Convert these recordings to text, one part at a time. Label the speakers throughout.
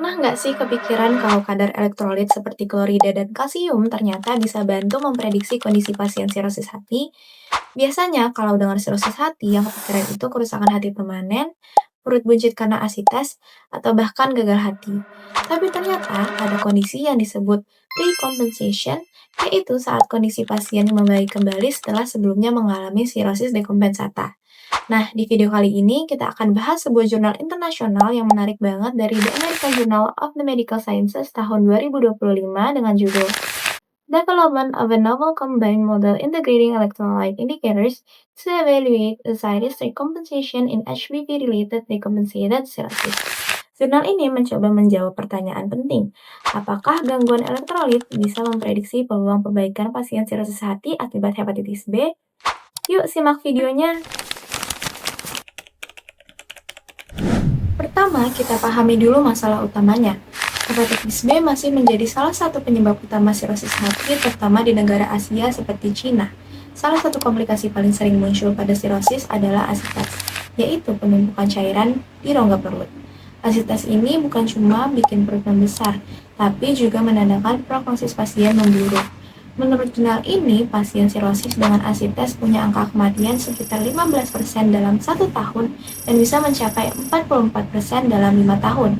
Speaker 1: Pernah nggak sih kepikiran kalau kadar elektrolit seperti klorida dan kalsium ternyata bisa bantu memprediksi kondisi pasien sirosis hati? Biasanya kalau dengar sirosis hati, yang kepikiran itu kerusakan hati permanen, perut buncit karena asites, atau bahkan gagal hati. Tapi ternyata ada kondisi yang disebut recompensation, yaitu saat kondisi pasien membaik kembali setelah sebelumnya mengalami sirosis dekompensata. Nah, di video kali ini kita akan bahas sebuah jurnal internasional yang menarik banget dari The American Journal of the Medical Sciences tahun 2025 dengan judul Development of a Novel Combined Model Integrating Electrolyte Indicators to Evaluate the Sinus Recompensation in HBV-Related Decompensated Cirrhosis. Jurnal ini mencoba menjawab pertanyaan penting, apakah gangguan elektrolit bisa memprediksi peluang perbaikan pasien sirosis hati akibat hepatitis B? Yuk simak videonya. Pertama, kita pahami dulu masalah utamanya. Hepatitis B masih menjadi salah satu penyebab utama sirosis hati, terutama di negara Asia seperti Cina. Salah satu komplikasi paling sering muncul pada sirosis adalah asites, yaitu penumpukan cairan di rongga perut. Asites ini bukan cuma bikin perut membesar, tapi juga menandakan prognosis pasien memburuk. Menurut jurnal ini, pasien sirosis dengan asites punya angka kematian sekitar 15% dalam 1 tahun dan bisa mencapai 44% dalam 5 tahun.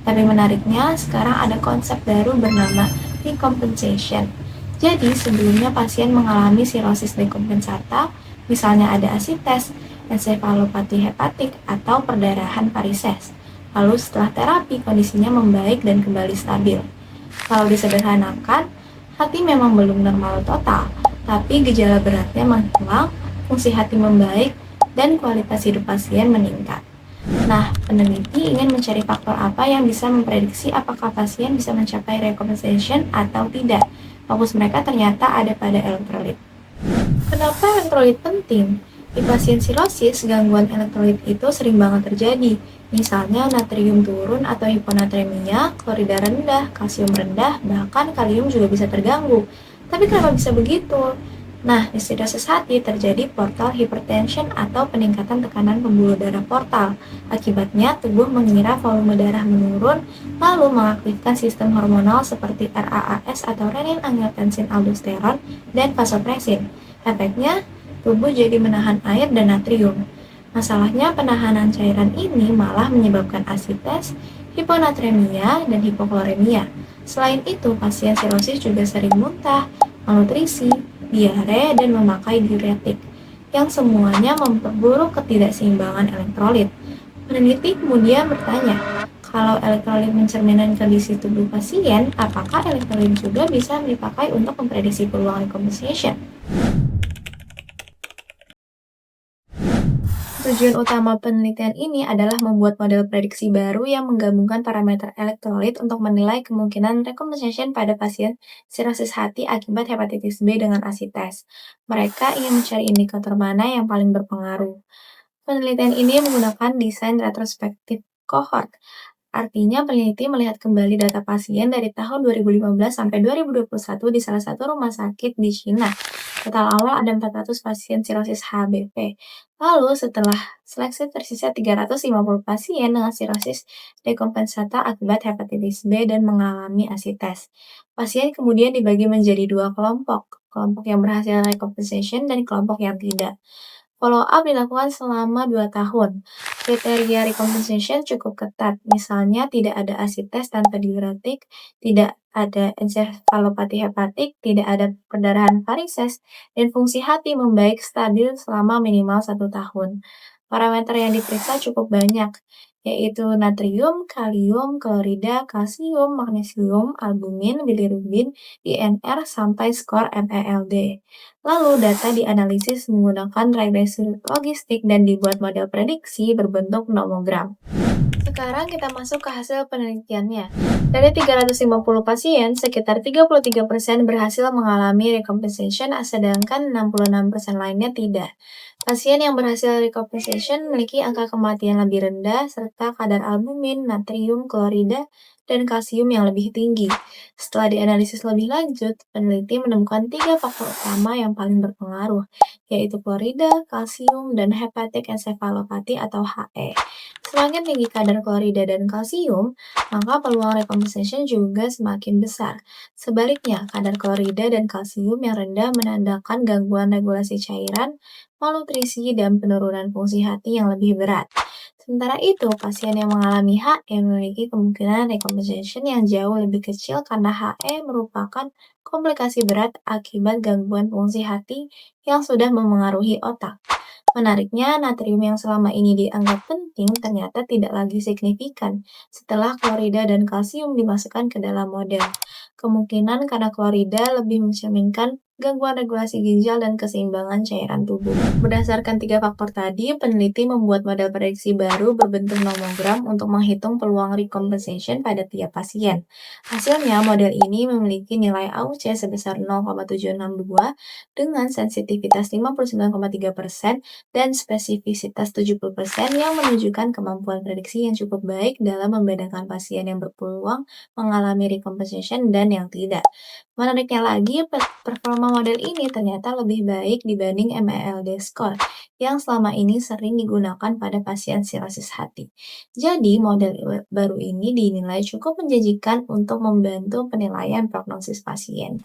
Speaker 1: Tapi menariknya, sekarang ada konsep baru bernama decompensation. Jadi, sebelumnya pasien mengalami sirosis dekompensata, misalnya ada asites, ensefalopati hepatik, atau perdarahan varises. Lalu setelah terapi, kondisinya membaik dan kembali stabil. Kalau disederhanakan, hati memang belum normal total, tapi gejala beratnya menghilang, fungsi hati membaik, dan kualitas hidup pasien meningkat. Nah, peneliti ingin mencari faktor apa yang bisa memprediksi apakah pasien bisa mencapai recompensation atau tidak. Fokus mereka ternyata ada pada elektrolit. Kenapa elektrolit penting? Di pasien sirosis, gangguan elektrolit itu sering banget terjadi. Misalnya natrium turun atau hiponatremia, klorida rendah, kalsium rendah, bahkan kalium juga bisa terganggu. Tapi kenapa bisa begitu? Nah, di sirosis hati terjadi portal hypertension atau peningkatan tekanan pembuluh darah portal. Akibatnya, tubuh mengira volume darah menurun, lalu mengaktifkan sistem hormonal seperti RAAS atau renin-angiotensin-aldosteron dan vasopresin. Efeknya, tubuh jadi menahan air dan natrium. Masalahnya, penahanan cairan ini malah menyebabkan asites, hiponatremia, dan hipokloremia. Selain itu, pasien sirosis juga sering muntah, malnutrisi, diare, dan memakai diuretik, yang semuanya memperburuk ketidakseimbangan elektrolit. Peneliti kemudian bertanya, kalau elektrolit mencerminkan kondisi tubuh pasien, apakah elektrolit juga bisa dipakai untuk memprediksi peluang recompensation? Tujuan utama penelitian ini adalah membuat model prediksi baru yang menggabungkan parameter elektrolit untuk menilai kemungkinan recompensation pada pasien sirosis hati akibat hepatitis B dengan asites. Mereka ingin mencari indikator mana yang paling berpengaruh. Penelitian ini menggunakan desain retrospektif cohort. Artinya, peneliti melihat kembali data pasien dari tahun 2015 sampai 2021 di salah satu rumah sakit di China. Total awal ada 400 pasien sirosis HBP. Lalu, setelah seleksi tersisa 350 pasien dengan sirosis dekompensata akibat hepatitis B dan mengalami asites. Pasien kemudian dibagi menjadi dua kelompok, kelompok yang berhasil recompensation dan kelompok yang tidak. Follow up dilakukan selama 2 tahun. Kriteria recompensation cukup ketat, misalnya tidak ada asites tanpa diuretik, tidak ada ensefalopati hepatik, tidak ada perdarahan varises, dan fungsi hati membaik stabil selama minimal 1 tahun. Parameter yang diperiksa cukup banyak, yaitu natrium, kalium, klorida, kalsium, magnesium, albumin, bilirubin, INR, sampai skor MELD. Lalu data dianalisis menggunakan regresi logistik dan dibuat model prediksi berbentuk nomogram. Sekarang kita masuk ke hasil penelitiannya. Dari 350 pasien, sekitar 33% berhasil mengalami recompensation, sedangkan 66% lainnya tidak. Pasien yang berhasil recompensation memiliki angka kematian lebih rendah, serta kadar albumin, natrium, klorida, dan kalsium yang lebih tinggi. Setelah dianalisis lebih lanjut, peneliti menemukan 3 faktor utama yang paling berpengaruh, yaitu klorida, kalsium, dan hepatic encephalopathy atau HE. Semakin tinggi kadar klorida dan kalsium, maka peluang recompensation juga semakin besar. Sebaliknya, kadar klorida dan kalsium yang rendah menandakan gangguan regulasi cairan, malnutrisi, dan penurunan fungsi hati yang lebih berat. Sementara itu, pasien yang mengalami HE memiliki kemungkinan recompensation yang jauh lebih kecil karena HE merupakan komplikasi berat akibat gangguan fungsi hati yang sudah memengaruhi otak. Menariknya, natrium yang selama ini dianggap penting ternyata tidak lagi signifikan setelah klorida dan kalsium dimasukkan ke dalam model. Kemungkinan karena klorida lebih mencerminkan gangguan regulasi ginjal dan keseimbangan cairan tubuh. Berdasarkan tiga faktor tadi, peneliti membuat model prediksi baru berbentuk nomogram untuk menghitung peluang recompensation pada tiap pasien. Hasilnya, model ini memiliki nilai AUC sebesar 0,762 dengan sensitivitas 59,3% dan spesifisitas 70% yang menunjukkan kemampuan prediksi yang cukup baik dalam membedakan pasien yang berpeluang mengalami recompensation dan yang tidak. Menariknya lagi, performa model ini ternyata lebih baik dibanding MELD score yang selama ini sering digunakan pada pasien sirosis hati. Jadi, model baru ini dinilai cukup menjanjikan untuk membantu penilaian prognosis pasien.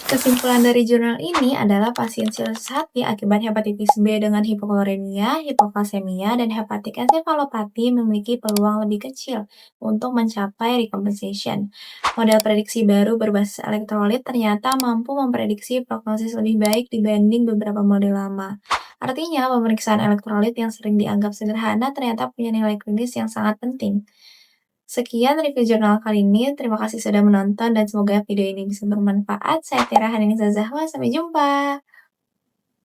Speaker 1: Kesimpulan dari jurnal ini adalah pasien sirosis hati akibat hepatitis B dengan hipokloremia, hipokalsemia, dan hepatik ensefalopati memiliki peluang lebih kecil untuk mencapai recompensation. Model prediksi baru berbasis elektrolit ternyata mampu memprediksi prognosis lebih baik dibanding beberapa model lama. Artinya, pemeriksaan elektrolit yang sering dianggap sederhana ternyata punya nilai klinis yang sangat penting. Sekian review jurnal kali ini. Terima kasih sudah menonton dan semoga video ini bisa bermanfaat. Saya Tiara Hanini Zahwa. Sampai jumpa.